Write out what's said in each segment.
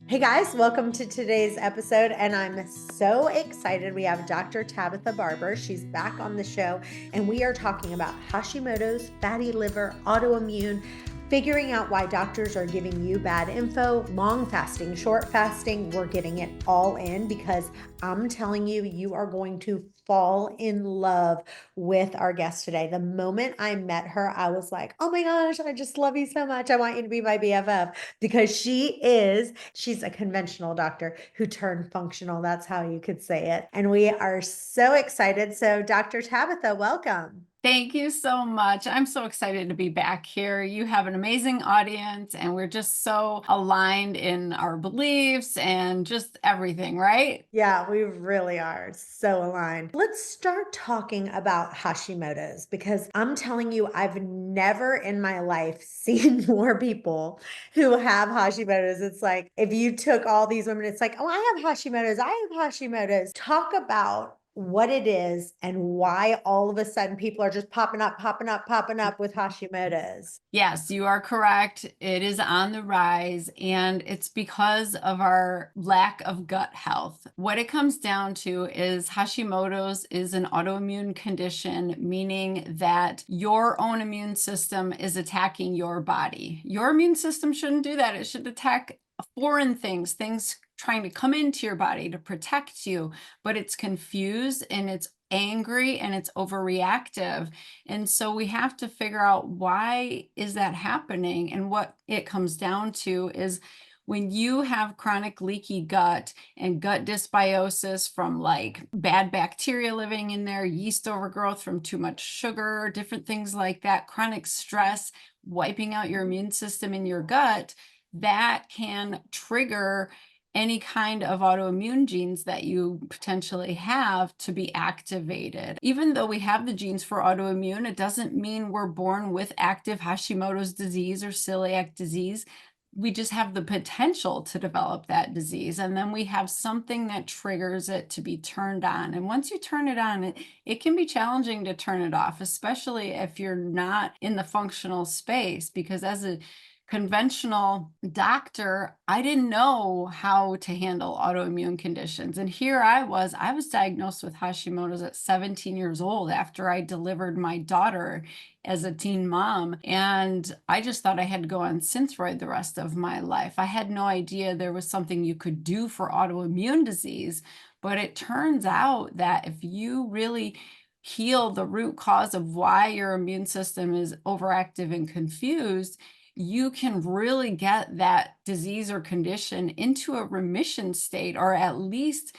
Hey guys, welcome to today's episode, and I'm so excited. We have Dr. Tabatha Barber. She's back on the show, and we are talking about Hashimoto's, fatty liver, autoimmune, figuring out why doctors are giving you bad info, long fasting, short fasting. We're getting it all in because I'm telling you, you are going to fall in love with our guest today. The moment I met her, I was like, oh my gosh, I just love you so much. I want you to be my BFF because she's a conventional doctor who turned functional. That's how you could say it. And we are so excited. So Dr. Tabatha, welcome. Thank you so much. I'm so excited to be back here. You have an amazing audience, and we're just so aligned in our beliefs and just everything, right? Yeah, we really are so aligned. Let's start talking about Hashimoto's because I'm telling you, I've never in my life seen more people who have Hashimoto's. It's like if you took all these women, it's like, oh, I have Hashimoto's, I have Hashimoto's. Talk about what it is and why all of a sudden people are just popping up, popping up with Hashimoto's. Yes, you are correct. It is on the rise, and it's because of our lack of gut health. What it comes down to is Hashimoto's is an autoimmune condition, meaning that your own immune system is attacking your body. Your immune system shouldn't do that. It should attack foreign things trying to come into your body to protect you, but it's confused and it's angry and it's overreactive. And so we have to figure out why is that happening? And what it comes down to is when you have chronic leaky gut and gut dysbiosis from like bad bacteria living in there, yeast overgrowth from too much sugar, different things like that, chronic stress, wiping out your immune system in your gut, that can trigger any kind of autoimmune genes that you potentially have to be activated. Even though we have the genes for autoimmune, it doesn't mean we're born with active Hashimoto's disease or celiac disease. We just have the potential to develop that disease. And then we have something that triggers it to be turned on. And once you turn it on, it can be challenging to turn it off, especially if you're not in the functional space, because as a conventional doctor, I didn't know how to handle autoimmune conditions. And here I was diagnosed with Hashimoto's at 17 years old after I delivered my daughter as a teen mom. And I just thought I had to go on Synthroid the rest of my life. I had no idea there was something you could do for autoimmune disease. But it turns out that if you really heal the root cause of why your immune system is overactive and confused, you can really get that disease or condition into a remission state, or at least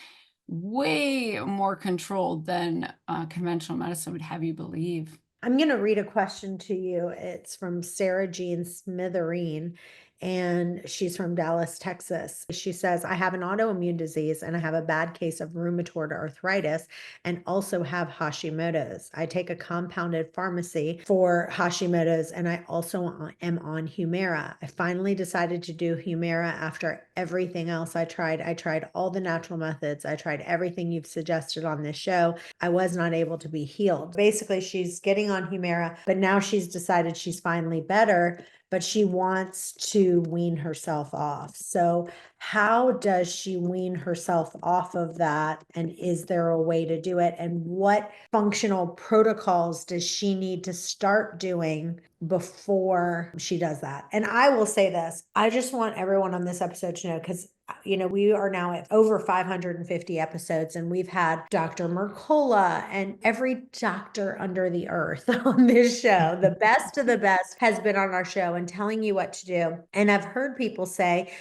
way more controlled than conventional medicine would have you believe. I'm going to read a question to you. It's from Sarah Jean Smithereen, and she's from Dallas, Texas. She says, I have an autoimmune disease and I have a bad case of rheumatoid arthritis and also have Hashimoto's. I take a compounded pharmacy for Hashimoto's and I also am on Humira. I finally decided to do Humira after everything else I tried. I tried all the natural methods. I tried everything you've suggested on this show. I was not able to be healed. Basically, she's getting on Humira, but now she's decided she's finally better, but she wants to wean herself off. So how does she wean herself off of that? And is there a way to do it? And what functional protocols does she need to start doing before she does that? And I will say this, I just want everyone on this episode to know, because we are now at over 550 episodes and we've had Dr. Mercola and every doctor under the earth on this show. The best of the best has been on our show and telling you what to do. And I've heard people say,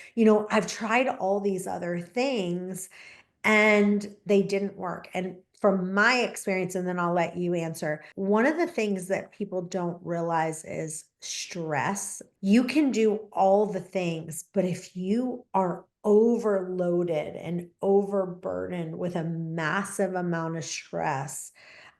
I've tried all these other things and they didn't work. And from my experience, and then I'll let you answer, one of the things that people don't realize is stress. You can do all the things, but if you are overloaded and overburdened with a massive amount of stress,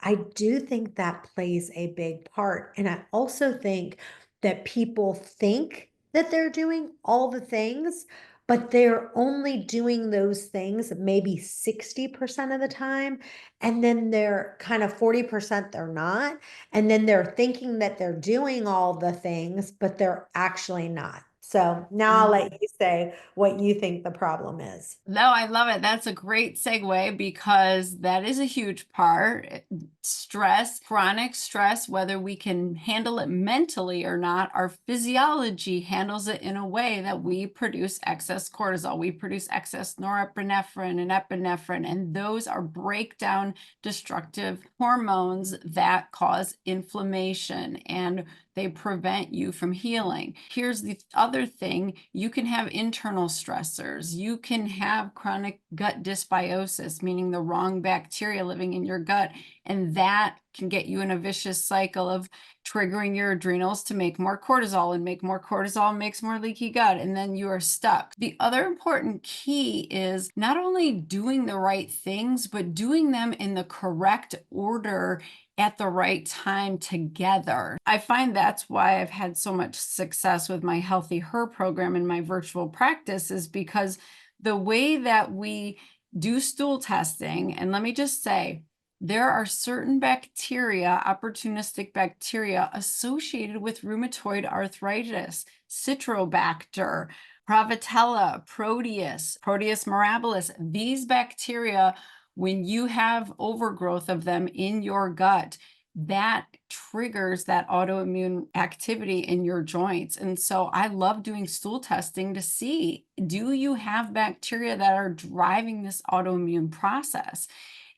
I do think that plays a big part. And I also think that people think that they're doing all the things, but they're only doing those things maybe 60% of the time. And then they're kind of 40% they're not. And then they're thinking that they're doing all the things, but they're actually not. So now I'll let you say what you think the problem is. No, I love it. That's a great segue because that is a huge part. Stress, chronic stress, whether we can handle it mentally or not, our physiology handles it in a way that we produce excess cortisol. We produce excess norepinephrine and epinephrine, and those are breakdown destructive hormones that cause inflammation and they prevent you from healing. Here's the other thing. You can have internal stressors. You can have chronic gut dysbiosis, meaning the wrong bacteria living in your gut. And that can get you in a vicious cycle of triggering your adrenals to make more cortisol, and make more cortisol makes more leaky gut. And then you are stuck. The other important key is not only doing the right things, but doing them in the correct order at the right time together. I find that's why I've had so much success with my Healthy Her program in my virtual practice, is because the way that we do stool testing, and let me just say, there are certain bacteria, opportunistic bacteria associated with rheumatoid arthritis, Citrobacter, Prevotella, Proteus mirabilis. These bacteria, when you have overgrowth of them in your gut, that triggers that autoimmune activity in your joints. And so I love doing stool testing to see, do you have bacteria that are driving this autoimmune process?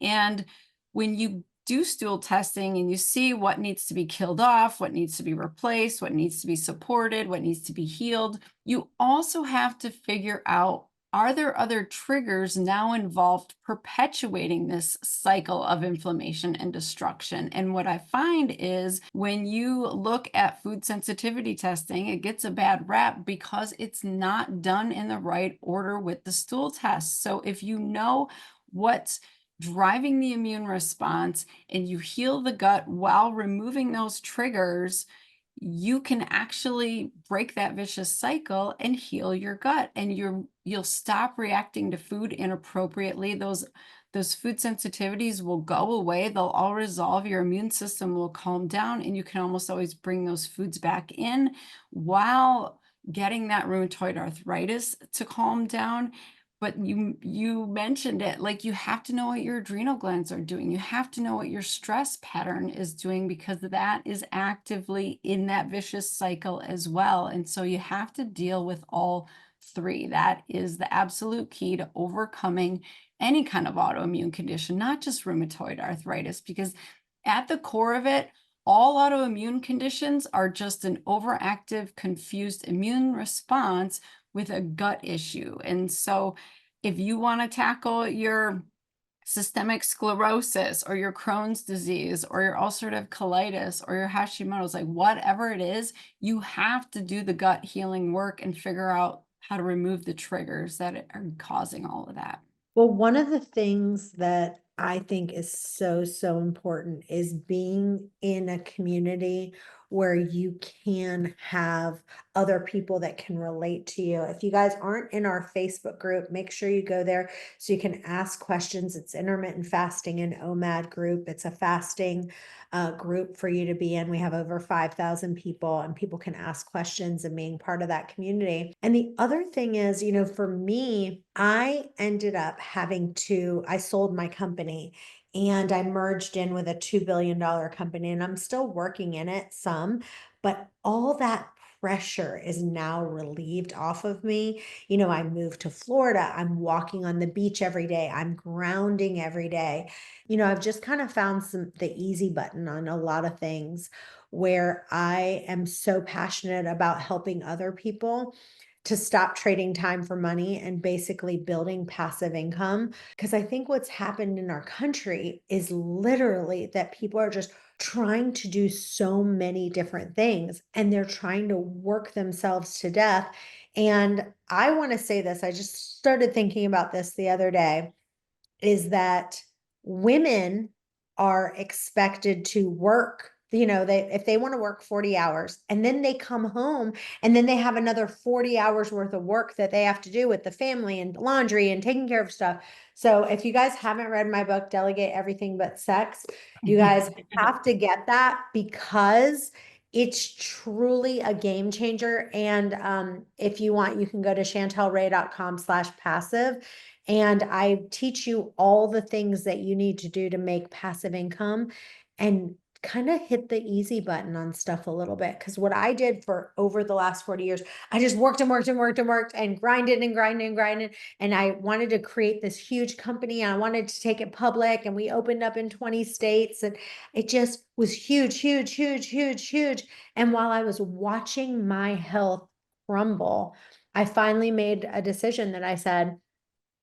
And when you do stool testing and you see what needs to be killed off, what needs to be replaced, what needs to be supported, what needs to be healed, you also have to figure out, are there other triggers now involved perpetuating this cycle of inflammation and destruction? And what I find is when you look at food sensitivity testing, it gets a bad rap because it's not done in the right order with the stool test. So if you know what's driving the immune response and you heal the gut while removing those triggers, you can actually break that vicious cycle and heal your gut, and you'll stop reacting to food inappropriately. Those food sensitivities will go away. They'll all resolve. Your immune system will calm down, and you can almost always bring those foods back in while getting that rheumatoid arthritis to calm down. But you mentioned it, like, you have to know what your adrenal glands are doing. You have to know what your stress pattern is doing, because that is actively in that vicious cycle as well. And so you have to deal with all three. That is the absolute key to overcoming any kind of autoimmune condition, not just rheumatoid arthritis, because at the core of it, all autoimmune conditions are just an overactive, confused immune response with a gut issue. And so if you want to tackle your systemic sclerosis or your Crohn's disease or your ulcerative colitis or your Hashimoto's, like whatever it is, you have to do the gut healing work and figure out how to remove the triggers that are causing all of that. Well, one of the things that I think is so, so important is being in a community where you can have other people that can relate to you. If you guys aren't in our Facebook group, make sure you go there so you can ask questions. It's Intermittent Fasting and OMAD group. It's a fasting group for you to be in. We have over 5,000 people, and people can ask questions and being part of that community. And the other thing is, for me, I ended up I sold my company and I merged in with a $2 billion company, and I'm still working in it some, but all that pressure is now relieved off of me. I moved to Florida. I'm walking on the beach every day. I'm grounding every day. I've just kind of found the easy button on a lot of things where I am so passionate about helping other people to stop trading time for money and basically building passive income. Because I think what's happened in our country is literally that people are just trying to do so many different things and they're trying to work themselves to death. And I want to say this, I just started thinking about this the other day, is that women are expected to work, if they want to work 40 hours and then they come home and then they have another 40 hours worth of work that they have to do with the family and laundry and taking care of stuff. So if you guys haven't read my book, Delegate Everything But Sex, you guys have to get that, because It's truly a game changer. And if you want, you can go to chantelray.com/passive. And I teach you all the things that you need to do to make passive income and kind of hit the easy button on stuff a little bit. Because what I did for over the last 40 years, I just worked and worked and worked and worked and grinded and grinded and grinded. And I wanted to create this huge company. And I wanted to take it public. And we opened up in 20 states. And it just was huge, huge, huge, huge, huge. And while I was watching my health crumble, I finally made a decision that I said,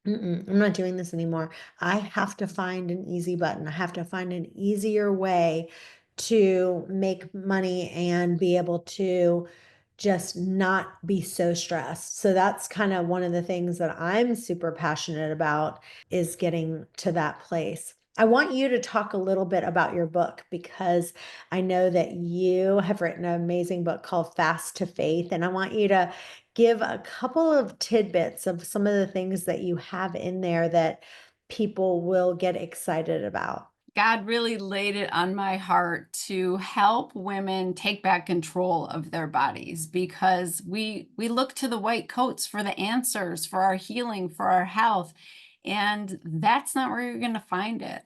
I'm not doing this anymore. I have to find an easy button. I have to find an easier way to make money and be able to just not be so stressed. So that's kind of one of the things that I'm super passionate about is getting to that place. I want you to talk a little bit about your book because I know that you have written an amazing book called Fast to Faith, and I want you to give a couple of tidbits of some of the things that you have in there that people will get excited about. God really laid it on my heart to help women take back control of their bodies because we look to the white coats for the answers, for our healing, for our health, and that's not where you're going to find it.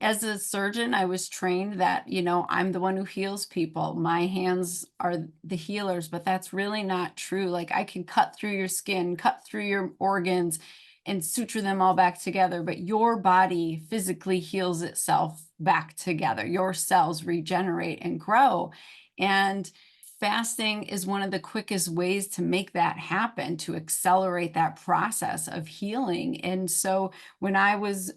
As a surgeon, I was trained that, I'm the one who heals people. My hands are the healers, but that's really not true. Like I can cut through your skin, cut through your organs, and suture them all back together, but your body physically heals itself back together. Your cells regenerate and grow. And fasting is one of the quickest ways to make that happen, to accelerate that process of healing. And so when I was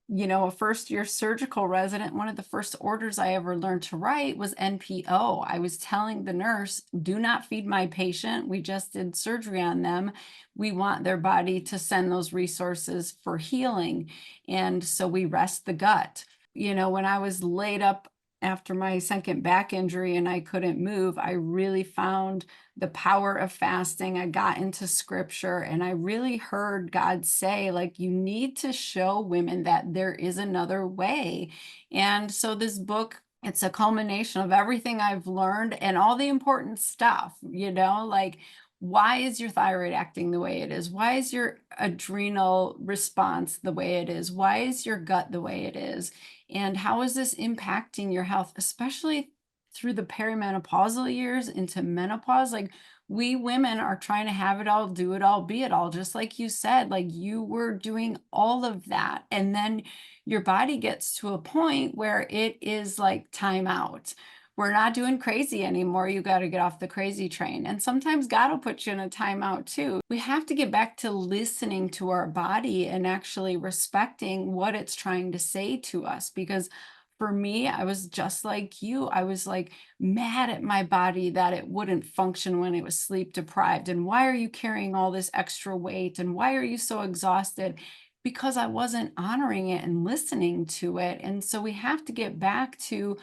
a first-year surgical resident, one of the first orders I ever learned to write was NPO. I was telling the nurse, do not feed my patient. We just did surgery on them. We want their body to send those resources for healing. And so we rest the gut. When I was laid up after my second back injury and I couldn't move, I really found the power of fasting. I got into scripture and I really heard God say, like, you need to show women that there is another way. And so this book, it's a culmination of everything I've learned and all the important stuff, like, why is your thyroid acting the way it is? Why is your adrenal response the way it is? Why is your gut the way it is? And how is this impacting your health, especially through the perimenopausal years into menopause? Like we women are trying to have it all, do it all, be it all, just like you said, like you were doing all of that. And then your body gets to a point where it is like time out. We're not doing crazy anymore. You got to get off the crazy train. And sometimes God will put you in a timeout too. We have to get back to listening to our body and actually respecting what it's trying to say to us. Because for me, I was just like you. I was like mad at my body that it wouldn't function when it was sleep deprived. And why are you carrying all this extra weight? And why are you so exhausted? Because I wasn't honoring it and listening to it. And so we have to get back to,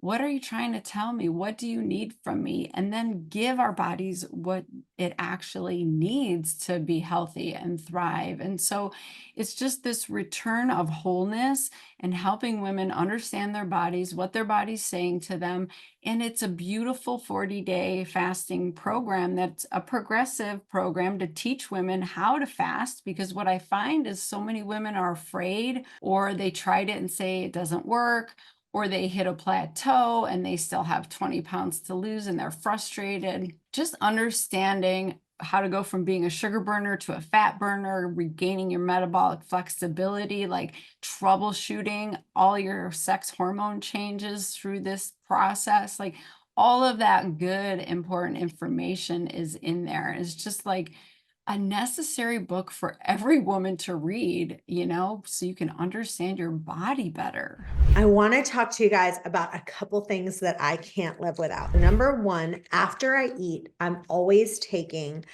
what are you trying to tell me? What do you need from me? And then give our bodies what it actually needs to be healthy and thrive. And so it's just this return of wholeness and helping women understand their bodies, what their body's saying to them. And it's a beautiful 40-day fasting program that's a progressive program to teach women how to fast, because what I find is so many women are afraid, or they tried it and say it doesn't work, or they hit a plateau and they still have 20 pounds to lose and they're frustrated. Just understanding how to go from being a sugar burner to a fat burner, regaining your metabolic flexibility, like troubleshooting all your sex hormone changes through this process, like all of that good, important information is in there. It's just like a necessary book for every woman to read, so you can understand your body better. I want to talk to you guys about a couple things that I can't live without. Number one, after I eat, I'm always taking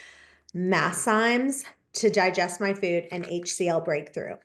Masszymes to digest my food and HCl breakthrough.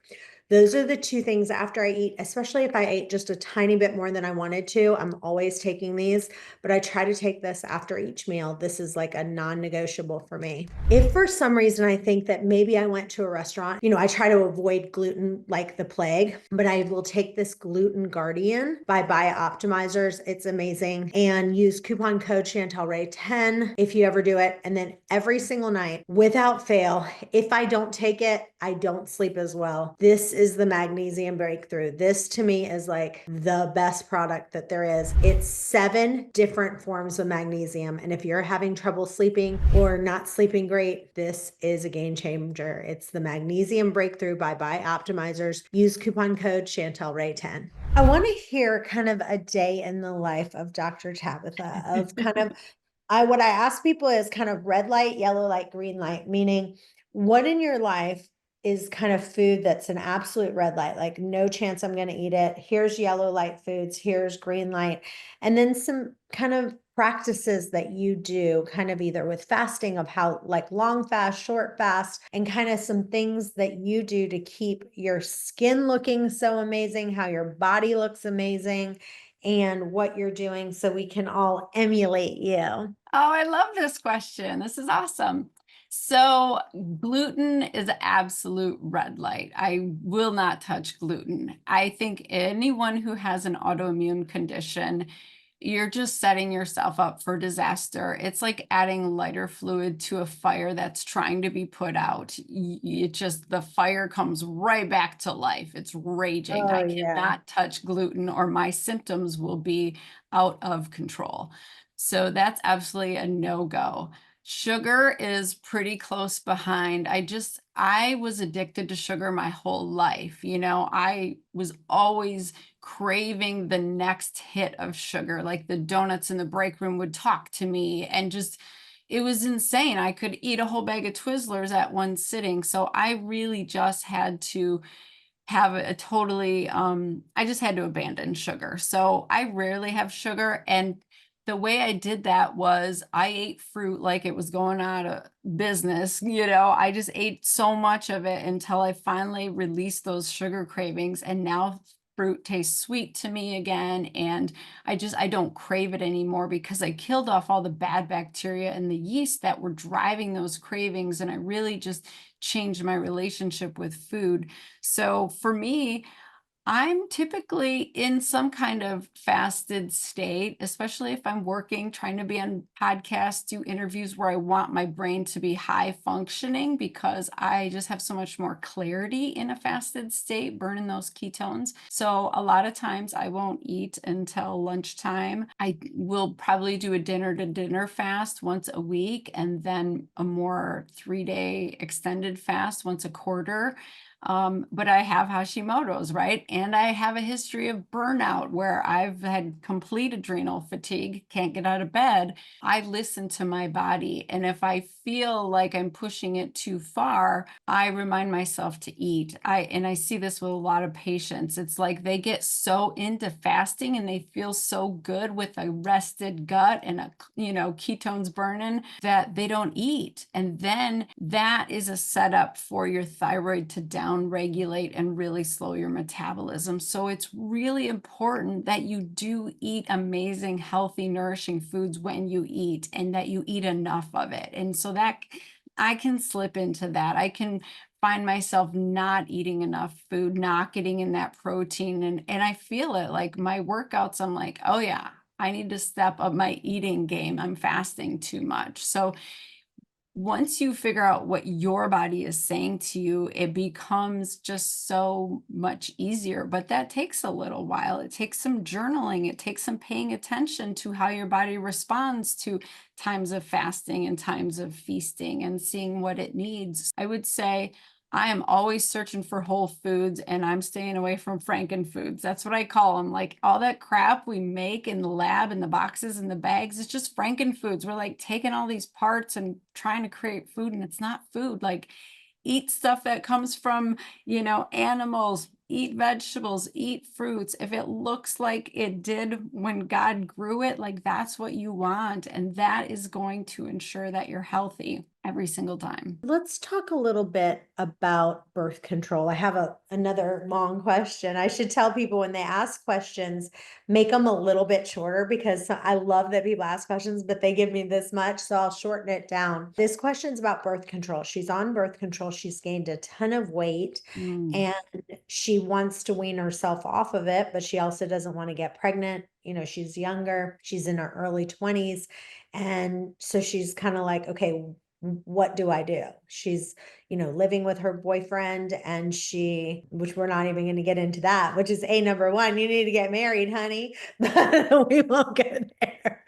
Those are the two things after I eat, especially if I ate just a tiny bit more than I wanted to. I'm always taking these, but I try to take this after each meal. This is like a non-negotiable for me. If for some reason I think that maybe I went to a restaurant, I try to avoid gluten like the plague, but I will take this Gluten Guardian by Optimizers. It's amazing. And use coupon code ChantelRay10 if you ever do it. And then every single night, without fail, if I don't take it, I don't sleep as well. This is the magnesium breakthrough. This to me is like the best product that there is. It's 7 different forms of magnesium. And if you're having trouble sleeping or not sleeping great, this is a game changer. It's the magnesium breakthrough by Optimizers. Use coupon code ChantelRay10. I want to hear kind of a day in the life of Dr. Tabitha of kind of what I ask people is kind of red light, yellow light, green light, meaning what in your life is kind of food that's an absolute red light, like no chance I'm going to eat it. Here's yellow light foods, here's green light. And then some kind of practices that you do kind of either with fasting of how like long fast, short fast, and kind of some things that you do to keep your skin looking so amazing, how your body looks amazing, and what you're doing so we can all emulate you. Oh, I love this question. This is awesome. So, gluten is an absolute red light. I will not touch gluten. I think anyone who has an autoimmune condition, you're just setting yourself up for disaster. It's like adding lighter fluid to a fire that's trying to be put out. It just, the fire comes right back to life. It's raging. Oh, I yeah. cannot touch gluten or my symptoms will be out of control. So that's absolutely a no-go. Sugar is pretty close behind. I was addicted to sugar my whole life. I was always craving the next hit of sugar, like the donuts in the break room would talk to me and just, it was insane. I could eat a whole bag of Twizzlers at one sitting. So I really just had to have a totally, I just had to abandon sugar. So I rarely have sugar. And the way I did that was I ate fruit like it was going out of business. I just ate so much of it until I finally released those sugar cravings. And now fruit tastes sweet to me again. And I don't crave it anymore because I killed off all the bad bacteria and the yeast that were driving those cravings. And I really just changed my relationship with food. So for me, I'm typically in some kind of fasted state, especially if I'm working, trying to be on podcasts, do interviews where I want my brain to be high functioning because I just have so much more clarity in a fasted state, burning those ketones. So a lot of times I won't eat until lunchtime. I will probably do a dinner to dinner fast once a week and then a more 3-day extended fast once a quarter. But I have Hashimoto's, right? And I have a history of burnout where I've had complete adrenal fatigue, can't get out of bed. I listen to my body. And if I feel like I'm pushing it too far, I remind myself to eat. And I see this with a lot of patients. It's like they get so into fasting and they feel so good with a rested gut and ketones burning that they don't eat. And then that is a setup for your thyroid to down regulate and really slow your metabolism. So it's really important that you do eat amazing, healthy, nourishing foods when you eat and that you eat enough of it. And so that I can slip into that. I can find myself not eating enough food, not getting in that protein. And I feel it like my workouts, I'm like, oh yeah, I need to step up my eating game. I'm fasting too much. So once you figure out what your body is saying to you, it becomes just so much easier. But that takes a little while. It takes some journaling. It takes some paying attention to how your body responds to times of fasting and times of feasting and seeing what it needs. I would say I am always searching for whole foods and I'm staying away from frankenfoods. That's what I call them. Like all that crap we make in the lab and the boxes and the bags, it's just frankenfoods. We're like taking all these parts and trying to create food and it's not food. Like eat stuff that comes from, animals, eat vegetables, eat fruits. If it looks like it did when God grew it, like that's what you want. And that is going to ensure that you're healthy. every single time. Let's talk a little bit about birth control. I have another long question. I should tell people when they ask questions, make them a little bit shorter because I love that people ask questions, but they give me this much, so I'll shorten it down. This question's about birth control. She's on birth control. She's gained a ton of weight and she wants to wean herself off of it, but she also doesn't want to get pregnant. You know, she's younger. She's in her early 20s. And so she's kind of like, okay, what do I do? She's, living with her boyfriend and which we're not even going to get into that, which is number one, you need to get married, honey, but we won't get there.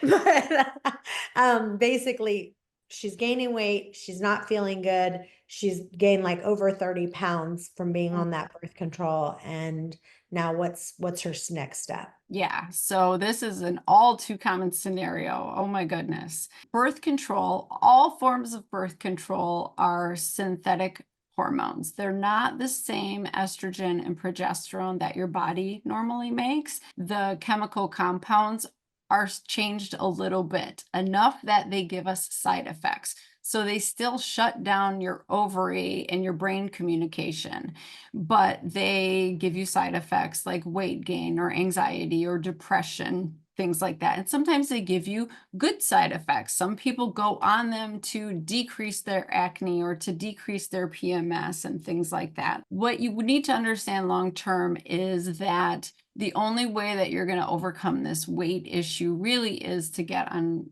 But basically she's gaining weight. She's not feeling good. She's gained like over 30 pounds from being on that birth control. And now what's her next step? Yeah, so this is an all too common scenario. Oh my goodness. Birth control, all forms of birth control are synthetic hormones. They're not the same estrogen and progesterone that your body normally makes. The chemical compounds are changed a little bit, enough that they give us side effects. So they still shut down your ovary and your brain communication, but they give you side effects like weight gain or anxiety or depression, things like that. And sometimes they give you good side effects. Some people go on them to decrease their acne or to decrease their PMS and things like that. What you need to understand long term is that the only way that you're going to overcome this weight issue really is to get on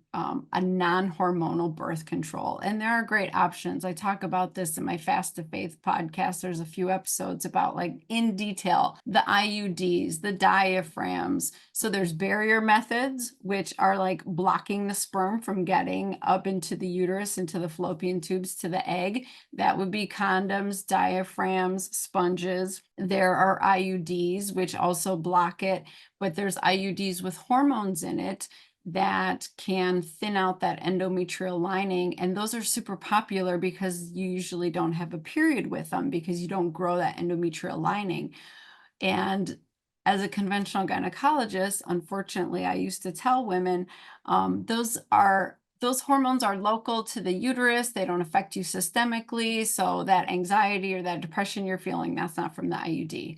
a non-hormonal birth control. And there are great options. I talk about this in my Fast to Faith podcast. There's a few episodes about like in detail, the IUDs, the diaphragms. So there's barrier methods, which are like blocking the sperm from getting up into the uterus, into the fallopian tubes to the egg. That would be condoms, diaphragms, sponges. There are IUDs, which also block it, but there's IUDs with hormones in it that can thin out that endometrial lining. And those are super popular because you usually don't have a period with them because you don't grow that endometrial lining. And as a conventional gynecologist, unfortunately, I used to tell women those hormones are local to the uterus. They don't affect you systemically. So that anxiety or that depression you're feeling, that's not from the IUD.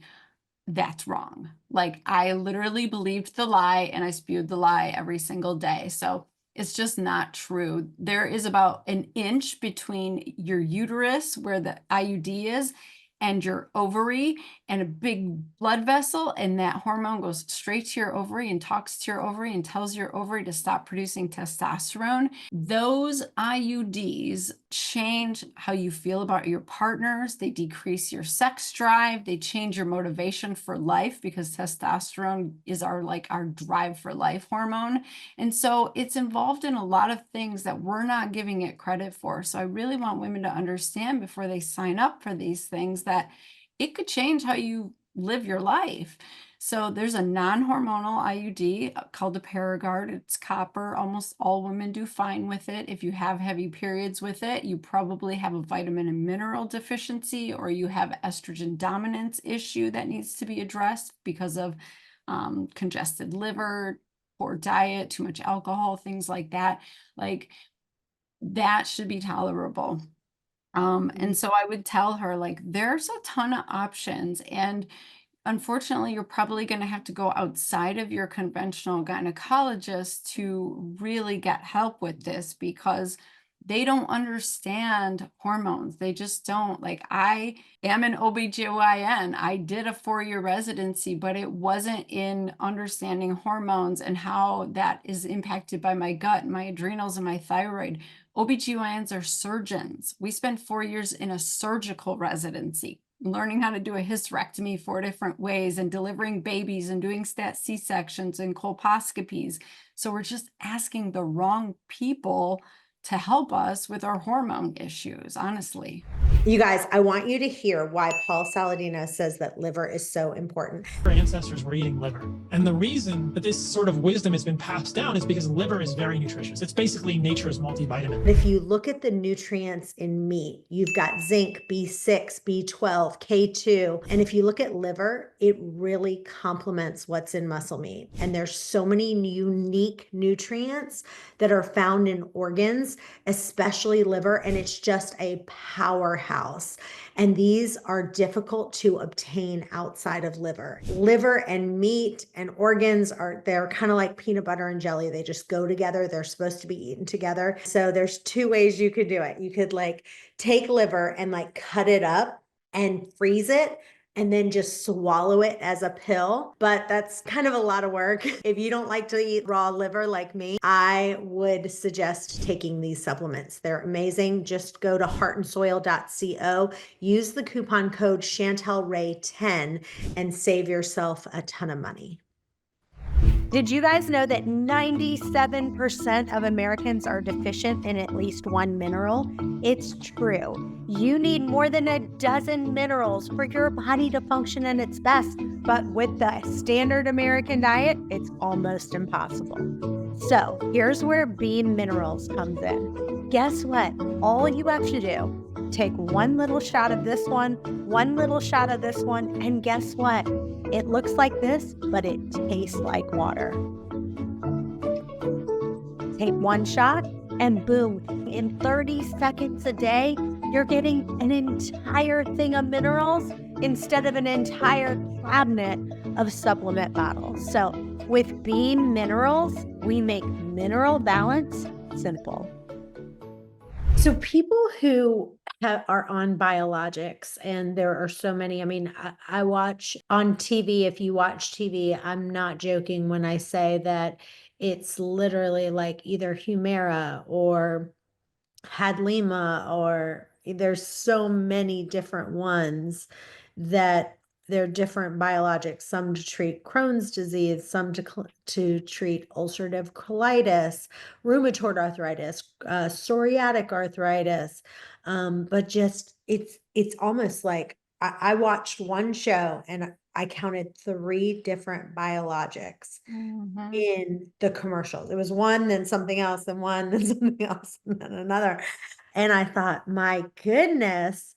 That's wrong. Like I literally believed the lie and I spewed the lie every single day. So it's just not true. There is about an inch between your uterus where the IUD is and your ovary and a big blood vessel, and that hormone goes straight to your ovary and talks to your ovary and tells your ovary to stop producing testosterone. Those IUDs change how you feel about your partners. They decrease your sex drive. They change your motivation for life because testosterone is our drive for life hormone. And so it's involved in a lot of things that we're not giving it credit for. So I really want women to understand before they sign up for these things that it could change how you live your life. So there's a non-hormonal IUD called a Paragard. It's copper. Almost all women do fine with it. If you have heavy periods with it, you probably have a vitamin and mineral deficiency, or you have estrogen dominance issue that needs to be addressed because of congested liver, poor diet, too much alcohol, things like that. Like that should be tolerable. And so I would tell her, like, there's a ton of options. And unfortunately, you're probably going to have to go outside of your conventional gynecologist to really get help with this because they don't understand hormones. They just don't. Like, I am an OBGYN. I did a 4-year residency, but it wasn't in understanding hormones and how that is impacted by my gut, my adrenals, and my thyroid. OBGYNs are surgeons. We spent 4 years in a surgical residency, learning how to do a hysterectomy 4 different ways and delivering babies and doing stat C-sections and colposcopies. So we're just asking the wrong people to help us with our hormone issues, honestly. You guys, I want you to hear why Paul Saladino says that liver is so important. Our ancestors were eating liver. And the reason that this sort of wisdom has been passed down is because liver is very nutritious. It's basically nature's multivitamin. If you look at the nutrients in meat, you've got zinc, B6, B12, K2. And if you look at liver, it really complements what's in muscle meat. And there's so many unique nutrients that are found in organs organs, especially liver, and it's just a powerhouse. And these are difficult to obtain outside of liver. Liver and meat and organs they're kind of like peanut butter and jelly. They just go together. They're supposed to be eaten together. So there's two ways you could do it. You could like take liver and like cut it up and freeze it, and then just swallow it as a pill. But that's kind of a lot of work. If you don't like to eat raw liver like me, I would suggest taking these supplements. They're amazing. Just go to heartandsoil.co, use the coupon code ChantelRay10, and save yourself a ton of money. Did you guys know that 97% of Americans are deficient in at least one mineral? It's true. You need more than a dozen minerals for your body to function at its best, but with the standard American diet, it's almost impossible. So here's where Bean Minerals comes in. Guess what? All you have to do, take one little shot of this one little shot of this one, and guess what? It looks like this, but it tastes like water. Take one shot and boom, in 30 seconds a day, you're getting an entire thing of minerals instead of an entire cabinet of supplement bottles. So with Bean Minerals, we make mineral balance simple. So people who are on biologics, and there are so many, I mean, I watch on TV. If you watch TV, I'm not joking when I say that it's literally like either Humira or Hadlima, or there's so many different ones that they're different biologics, some to treat Crohn's disease, some to treat ulcerative colitis, rheumatoid arthritis, psoriatic arthritis. But just it's almost like I watched one show and I counted 3 different biologics in the commercials. It was one, then something else, then one, then something else, and then another. And I thought, my goodness,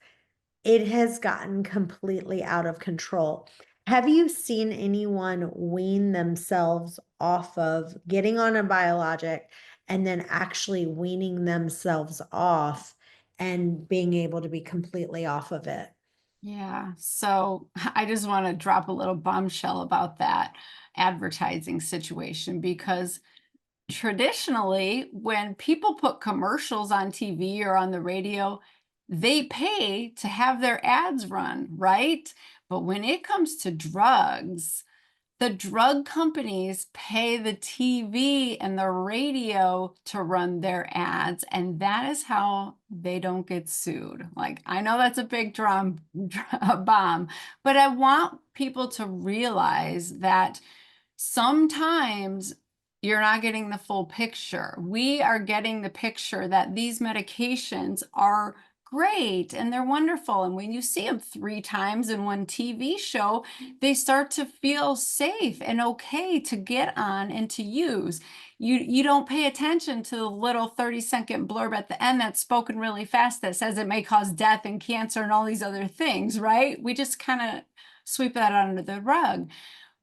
it has gotten completely out of control. Have you seen anyone wean themselves off of getting on a biologic and then actually weaning themselves off and being able to be completely off of it? Yeah, so I just want to drop a little bombshell about that advertising situation, because traditionally, when people put commercials on TV or on the radio, they pay to have their ads run, right? But when it comes to drugs, the drug companies pay the TV and the radio to run their ads, and that is how they don't get sued. Like, I know that's a big bomb, but I want people to realize that sometimes you're not getting the full picture. We are getting the picture that these medications are great and they're wonderful. And when you see them 3 times in one TV show, they start to feel safe and okay to get on and to use. You don't pay attention to the little 30-second blurb at the end that's spoken really fast that says it may cause death and cancer and all these other things, right? We just kind of sweep that under the rug.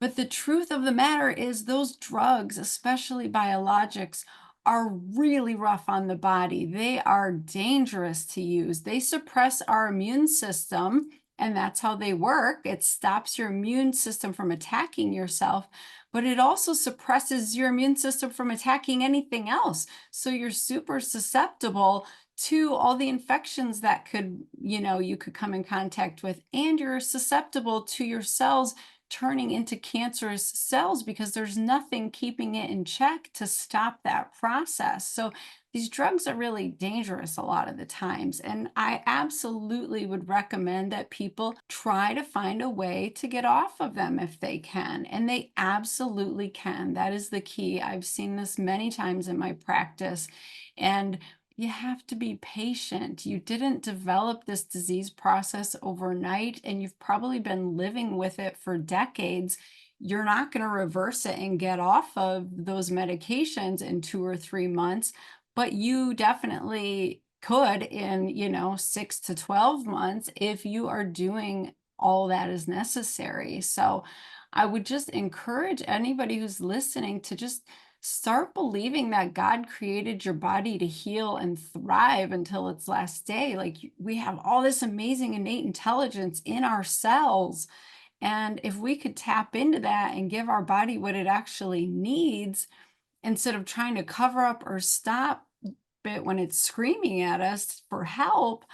But the truth of the matter is those drugs, especially biologics, are really rough on the body. They are dangerous to use. They suppress our immune system, and that's how they work. It stops your immune system from attacking yourself, but it also suppresses your immune system from attacking anything else. So you're super susceptible to all the infections that you could come in contact with, and you're susceptible to your cells turning into cancerous cells because there's nothing keeping it in check to stop that process. So these drugs are really dangerous a lot of the times. And I absolutely would recommend that people try to find a way to get off of them if they can. And they absolutely can. That is the key. I've seen this many times in my practice. And you have to be patient. You didn't develop this disease process overnight, and you've probably been living with it for decades. You're not going to reverse it and get off of those medications in 2 or 3 months, but you definitely could in 6 to 12 months if you are doing all that is necessary. So I would just encourage anybody who's listening to just Start believing that God created your body to heal and thrive until its last day. Like we have all this amazing innate intelligence in our cells. And if we could tap into that and give our body what it actually needs, instead of trying to cover up or stop it when it's screaming at us for help,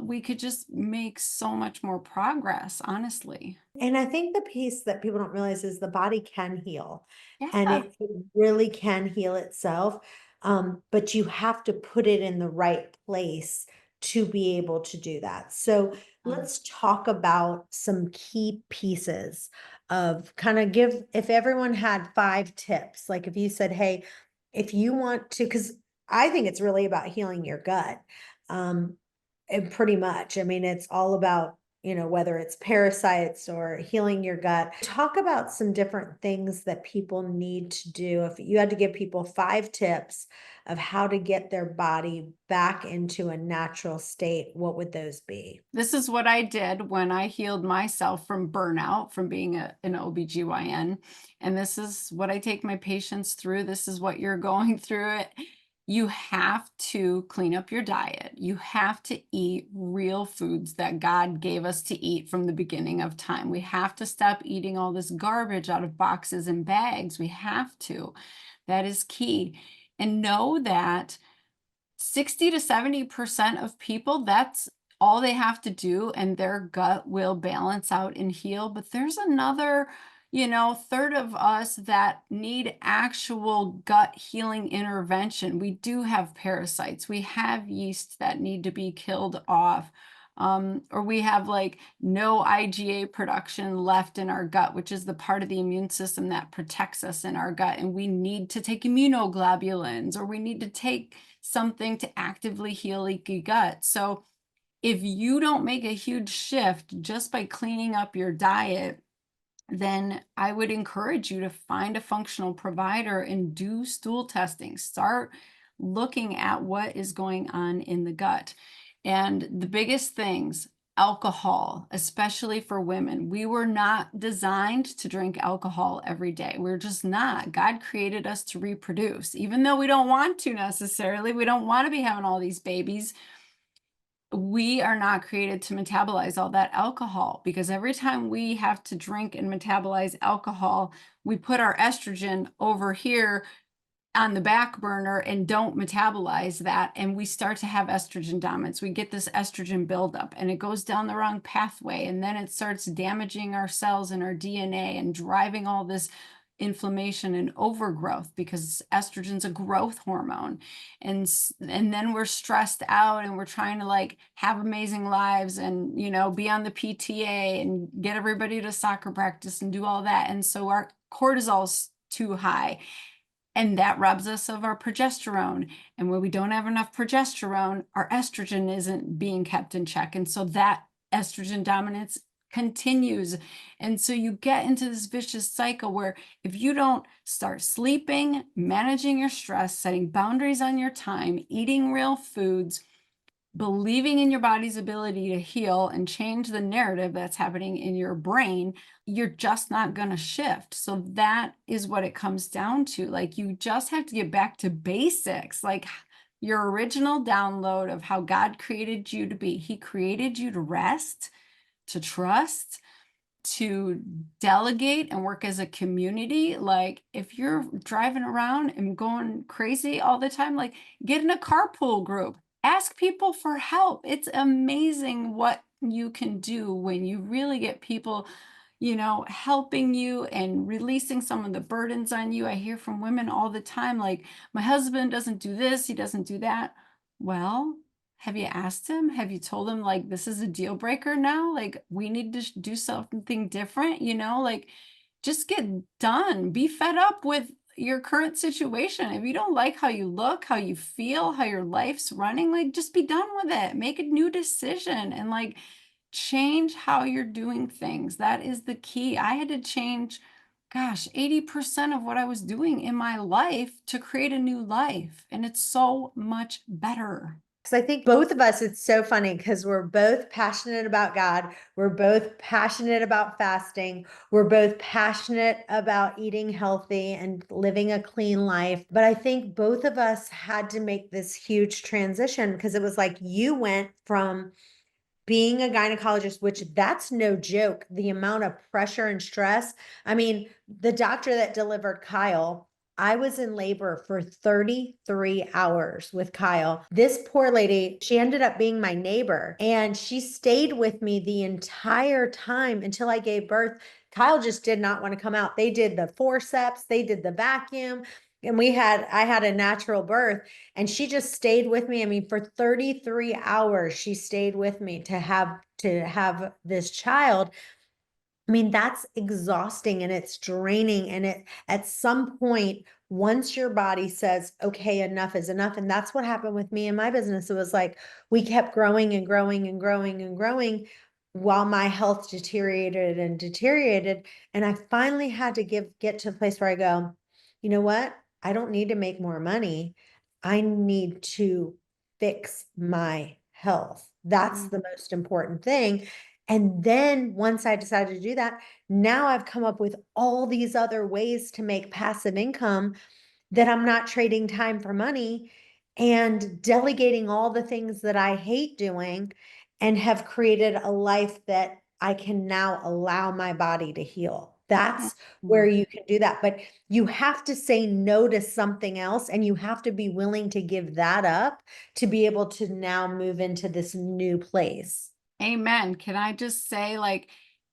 we could just make so much more progress, honestly. And I think the piece that people don't realize is the body can heal, and Yeah. it really can heal itself. But you have to put it in the right place to be able to do that. So let's talk about some key pieces of kind of give, if everyone had 5 tips, like if you said, hey, if you want to, because I think it's really about healing your gut. Um, and pretty much, I mean, it's all about, whether it's parasites or healing your gut. Talk about some different things that people need to do. If you had to give people 5 tips of how to get their body back into a natural state, what would those be? This is what I did when I healed myself from burnout, from being an OBGYN. And this is what I take my patients through. This is what you're going through it. You have to clean up your diet. You have to eat real foods that God gave us to eat from the beginning of time. We have to stop eating all this garbage out of boxes and bags. We have to. That is key. And know that 60 to 70% of people, that's all they have to do, and their gut will balance out and heal. But there's another, third of us that need actual gut healing intervention. We do have parasites. We have yeast that need to be killed off. Or we have like no IgA production left in our gut, which is the part of the immune system that protects us in our gut. And we need to take immunoglobulins, or we need to take something to actively heal leaky gut. So if you don't make a huge shift just by cleaning up your diet, then I would encourage you to find a functional provider and do stool testing. Start looking at what is going on in the gut. And the biggest things, alcohol, especially for women. We were not designed to drink alcohol every day. We're just not. God created us to reproduce, even though we don't want to necessarily. We don't want to be having all these babies. We are not created to metabolize all that alcohol, because every time we have to drink and metabolize alcohol, we put our estrogen over here on the back burner and don't metabolize that. And we start to have estrogen dominance. We get this estrogen buildup and it goes down the wrong pathway. And then it starts damaging our cells and our DNA and driving all this inflammation and overgrowth, because estrogen's a growth hormone. And then we're stressed out and we're trying to like have amazing lives and, be on the PTA and get everybody to soccer practice and do all that. And so our cortisol's too high. And that robs us of our progesterone. And when we don't have enough progesterone, our estrogen isn't being kept in check. And so that estrogen dominance continues. And so you get into this vicious cycle where if you don't start sleeping, managing your stress, setting boundaries on your time, eating real foods, believing in your body's ability to heal and change the narrative that's happening in your brain, you're just not going to shift. So that is what it comes down to. Like, you just have to get back to basics, like your original download of how God created you to be. He created you to rest, to trust, to delegate and work as a community. Like, if you're driving around and going crazy all the time, like, get in a carpool group. Ask people for help. It's amazing what you can do when you really get people, helping you and releasing some of the burdens on you. I hear from women all the time, like, my husband doesn't do this, he doesn't do that. Well, have you asked him? Have you told him, like, this is a deal breaker now? Like, we need to do something different, like, just get done. Be fed up with your current situation. If you don't like how you look, how you feel, how your life's running, like, just be done with it. Make a new decision and like change how you're doing things. That is the key. I had to change, gosh, 80% of what I was doing in my life to create a new life. And it's so much better. I think both of us, it's so funny because we're both passionate about God. We're both passionate about fasting. We're both passionate about eating healthy and living a clean life. But I think both of us had to make this huge transition because it was like you went from being a gynecologist, which that's no joke, the amount of pressure and stress. I mean, the doctor that delivered Kyle, I was in labor for 33 hours with Kyle. This poor lady, she ended up being my neighbor and she stayed with me the entire time until I gave birth. Kyle just did not want to come out. They did the forceps, they did the vacuum, and I had a natural birth. And she just stayed with me. I mean, for 33 hours, she stayed with me to have this child. I mean, that's exhausting and it's draining. And it at some point, once your body says, okay, enough is enough. And that's what happened with me in my business. It was like we kept growing and growing and growing and growing while my health deteriorated and deteriorated. And I finally had to get to a place where I go, you know what? I don't need to make more money. I need to fix my health. That's the most important thing. And then once I decided to do that, now I've come up with all these other ways to make passive income that I'm not trading time for money and delegating all the things that I hate doing and have created a life that I can now allow my body to heal. That's where you can do that. But you have to say no to something else and you have to be willing to give that up to be able to now move into this new place. Amen. Can I just say, like,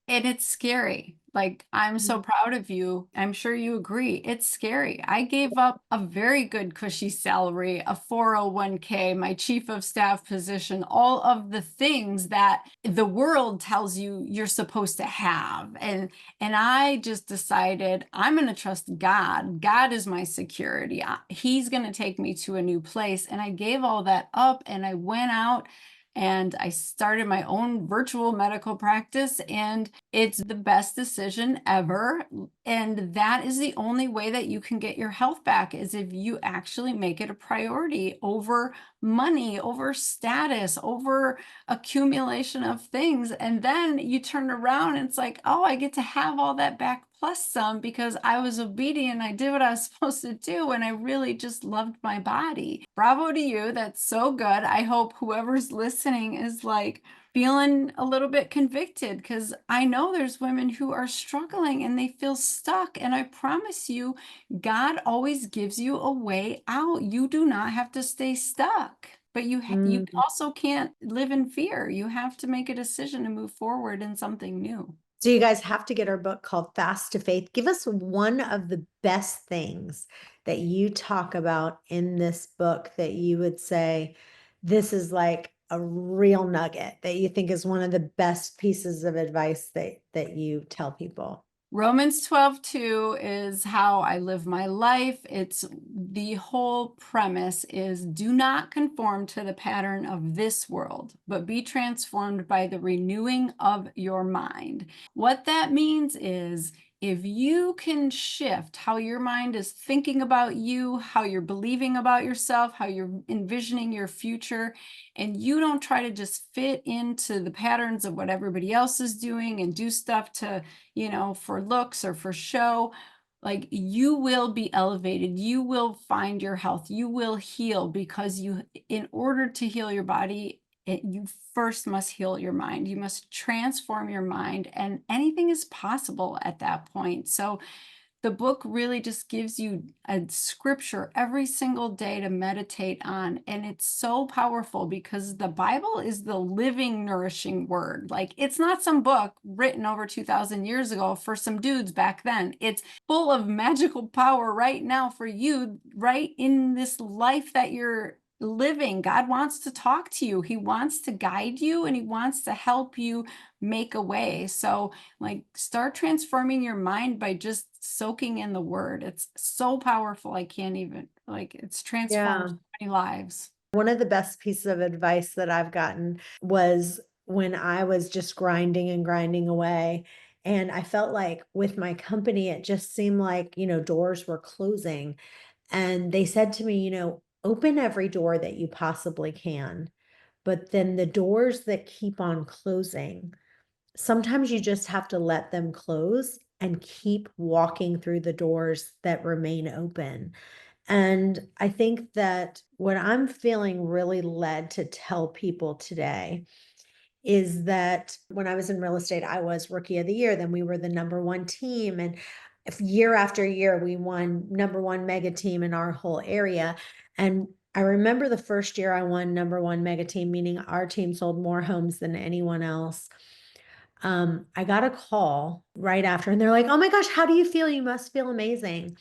and it's scary. Like, I'm so proud of you. I'm sure you agree. It's scary. I gave up a very good cushy salary, a 401k, my chief of staff position, all of the things that the world tells you you're supposed to have. And I just decided I'm going to trust God. God is my security. He's going to take me to a new place. And I gave all that up and I went out and I started my own virtual medical practice, and it's the best decision ever. And that is the only way that you can get your health back, is if you actually make it a priority over money, over status, over accumulation of things. And then you turn around and it's like, oh, I get to have all that back plus some because I was obedient. I did what I was supposed to do. And I really just loved my body. Bravo to you. That's so good. I hope whoever's listening is like feeling a little bit convicted, because I know there's women who are struggling and they feel stuck. And I promise you, God always gives you a way out. You do not have to stay stuck. But you also can't live in fear. You have to make a decision to move forward in something new. So you guys have to get our book called Fast to Faith. Give us one of the best things that you talk about in this book that you would say, this is like a real nugget that you think is one of the best pieces of advice that you tell people. Romans 12:2 is how I live my life. It's the whole premise is, do not conform to the pattern of this world, but be transformed by the renewing of your mind. What that means is, if you can shift how your mind is thinking about you, how you're believing about yourself, how you're envisioning your future, and you don't try to just fit into the patterns of what everybody else is doing and do stuff to, for looks or for show, like, you will be elevated. You will find your health. You will heal, because in order to heal your body, you first must heal your mind. You must transform your mind, and anything is possible at that point. So the book really just gives you a scripture every single day to meditate on. And it's so powerful because the Bible is the living, nourishing word. Like, it's not some book written over 2,000 years ago for some dudes back then. It's full of magical power right now for you, right in this life that you're living. God wants to talk to you. He wants to guide you, and he wants to help you make a way. So, like, start transforming your mind by just soaking in the word. It's so powerful. I can't even, like, it's transformed so many lives. One of the best pieces of advice that I've gotten was when I was just grinding and grinding away. And I felt like with my company, it just seemed like, doors were closing. And they said to me, open every door that you possibly can. But then the doors that keep on closing, sometimes you just have to let them close and keep walking through the doors that remain open. And I think that what I'm feeling really led to tell people today is that when I was in real estate, I was rookie of the year. Then we were the number one team. And if year after year, we won number one mega team in our whole area. And I remember the first year I won number one mega team, meaning our team sold more homes than anyone else. I got a call right after, and they're like, "Oh my gosh, how do you feel? You must feel amazing."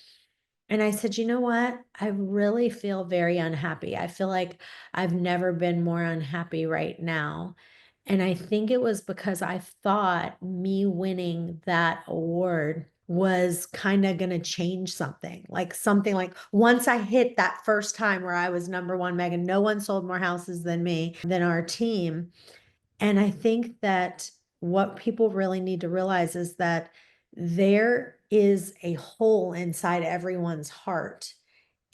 And I said, "You know what? I really feel very unhappy. I feel like I've never been more unhappy right now." And I think it was because I thought me winning that award was kind of going to change something like once I hit that first time where I was number one, Megan, no one sold more houses than me, than our team. And I think that what people really need to realize is that there is a hole inside everyone's heart.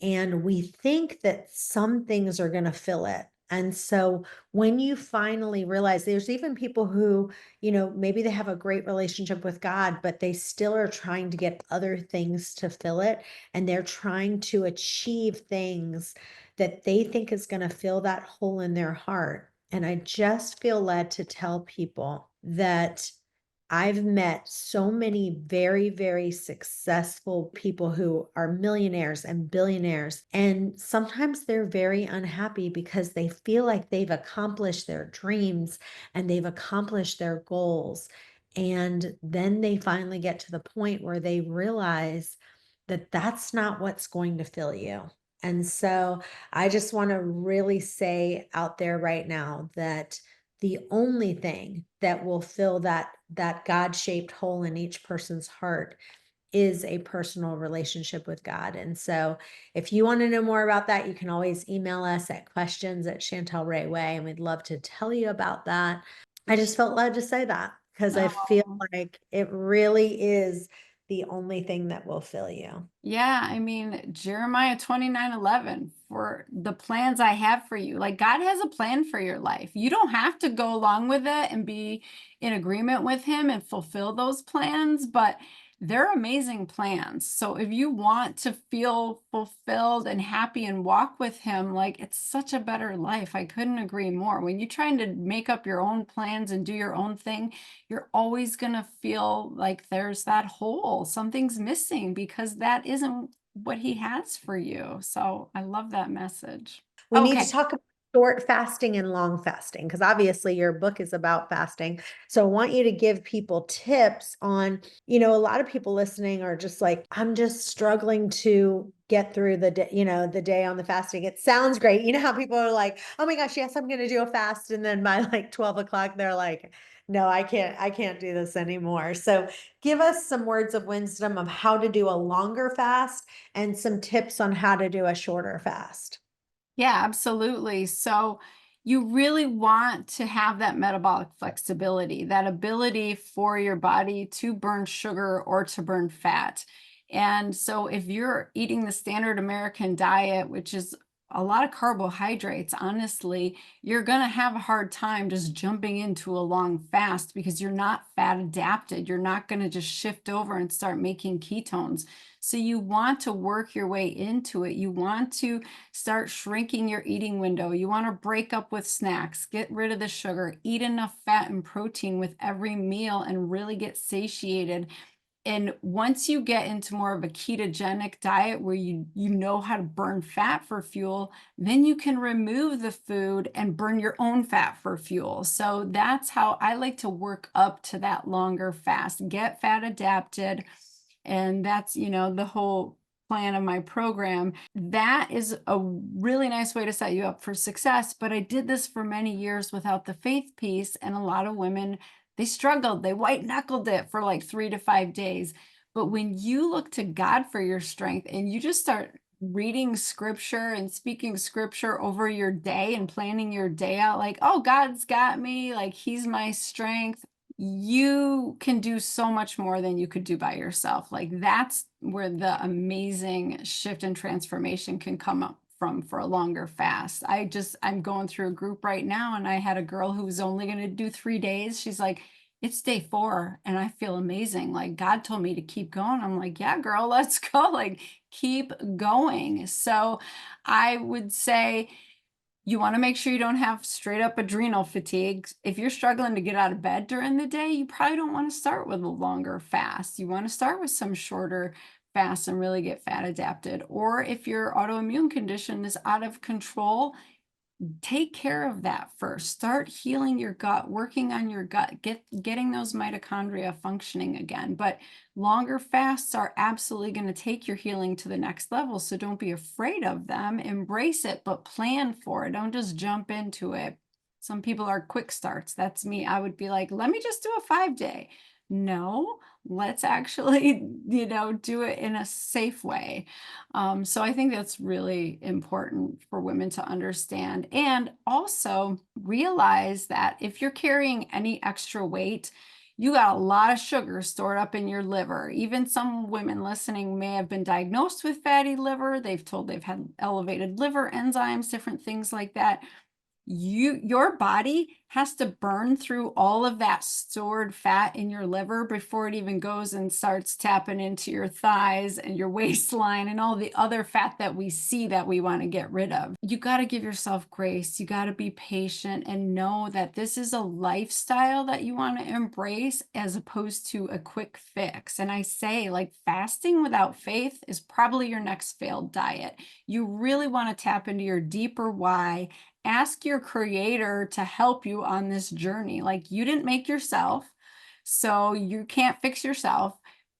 And we think that some things are going to fill it. And so when you finally realize, there's even people who, maybe they have a great relationship with God, but they still are trying to get other things to fill it. And they're trying to achieve things that they think is going to fill that hole in their heart. And I just feel led to tell people that I've met so many very, very successful people who are millionaires and billionaires, and sometimes they're very unhappy because they feel like they've accomplished their dreams and they've accomplished their goals. And then they finally get to the point where they realize that that's not what's going to fill you. And so I just want to really say out there right now that the only thing that will fill that God-shaped hole in each person's heart is a personal relationship with God. And so if you want to know more about that, you can always email us at questions@ChantelRayWay, and we'd love to tell you about that. I just felt led to say that because I feel like it really is the only thing that will fill you. Yeah, I mean, Jeremiah 29:11, for the plans I have for you. Like, God has a plan for your life. You don't have to go along with it and be in agreement with him and fulfill those plans, but they're amazing plans. So if you want to feel fulfilled and happy and walk with him, like, it's such a better life. I couldn't agree more. When you're trying to make up your own plans and do your own thing, you're always going to feel like there's that hole, something's missing, because that isn't what he has for you. So I love that message. We need to talk about short fasting and long fasting, because obviously your book is about fasting. So I want you to give people tips on, a lot of people listening are just like, I'm just struggling to get through the day, the day on the fasting. It sounds great. You know how people are like, oh my gosh, yes, I'm going to do a fast. And then by like 12 o'clock, they're like, no, I can't do this anymore. So give us some words of wisdom of how to do a longer fast and some tips on how to do a shorter fast. Yeah, absolutely. So you really want to have that metabolic flexibility, that ability for your body to burn sugar or to burn fat. And so if you're eating the standard American diet, which is a lot of carbohydrates, honestly, you're going to have a hard time just jumping into a long fast because you're not fat adapted. You're not going to just shift over and start making ketones. So you want to work your way into it. You want to start shrinking your eating window. You want to break up with snacks, get rid of the sugar, eat enough fat and protein with every meal, and really get satiated. And once you get into more of a ketogenic diet where you know how to burn fat for fuel, then you can remove the food and burn your own fat for fuel. So that's how I like to work up to that longer fast, get fat adapted. And that's, the whole plan of my program. That is a really nice way to set you up for success. But I did this for many years without the faith piece. And a lot of women, they struggled. They white knuckled it for like 3 to 5 days. But when you look to God for your strength and you just start reading scripture and speaking scripture over your day and planning your day out, like, oh, God's got me, like he's my strength, you can do so much more than you could do by yourself. Like, that's where the amazing shift and transformation can come up from for a longer fast. I'm going through a group right now, and I had a girl who was only going to do 3 days. She's like, it's day 4 and I feel amazing. Like, God told me to keep going. I'm like, yeah, girl, let's go. Like, keep going. So I would say, you want to make sure you don't have straight up adrenal fatigue. If you're struggling to get out of bed during the day, you probably don't want to start with a longer fast. You want to start with some shorter fasts and really get fat adapted. Or if your autoimmune condition is out of control, take care of that first. Start healing your gut, working on your gut, getting those mitochondria functioning again. But longer fasts are absolutely going to take your healing to the next level. So don't be afraid of them. Embrace it, but plan for it. Don't just jump into it. Some people are quick starts. That's me. I would be like, let me just do a 5-day. No, let's actually, do it in a safe way. So I think that's really important for women to understand. And also realize that if you're carrying any extra weight, you got a lot of sugar stored up in your liver. Even some women listening may have been diagnosed with fatty liver. They've told they've had elevated liver enzymes, different things like that. Your body has to burn through all of that stored fat in your liver before it even goes and starts tapping into your thighs and your waistline and all the other fat that we see that we want to get rid of. You got to give yourself grace. You got to be patient and know that this is a lifestyle that you want to embrace as opposed to a quick fix. And I say, like, fasting without faith is probably your next failed diet. You really want to tap into your deeper why. Ask your creator to help you on this journey. Like, you didn't make yourself, so you can't fix yourself.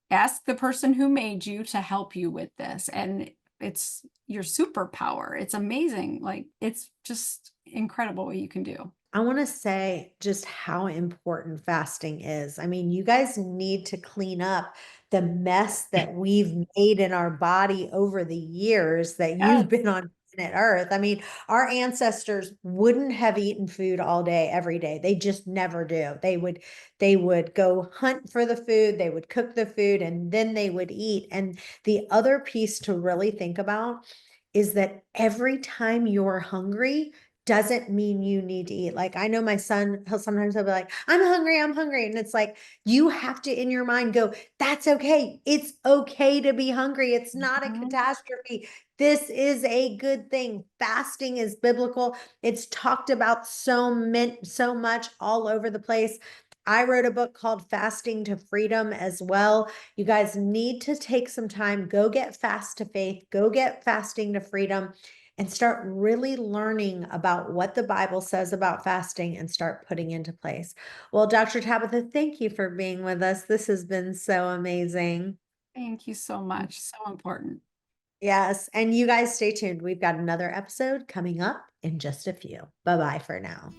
Ask the person who made you to help you with this. And it's your superpower. It's amazing. Like, it's just incredible what you can do. I want to say just how important fasting is. I mean, you guys need to clean up the mess that we've made in our body over the years that Yes. you've been on planet Earth. I mean, our ancestors wouldn't have eaten food all day, every day. They just never do. They would go hunt for the food, they would cook the food, and then they would eat. And the other piece to really think about is that every time you're hungry, doesn't mean you need to eat. Like, I know my son, he'll be like, I'm hungry, I'm hungry. And it's like, you have to, in your mind, go, that's okay. It's okay to be hungry. It's not a catastrophe. This is a good thing. Fasting is biblical. It's talked about so much all over the place. I wrote a book called Fasting to Freedom as well. You guys need to take some time, go get Fast to Faith, go get Fasting to Freedom, and start really learning about what the Bible says about fasting and start putting into place. Well, Dr. Tabitha, thank you for being with us. This has been so amazing. Thank you so much. So important. Yes. And you guys stay tuned. We've got another episode coming up in just a few. Bye-bye for now.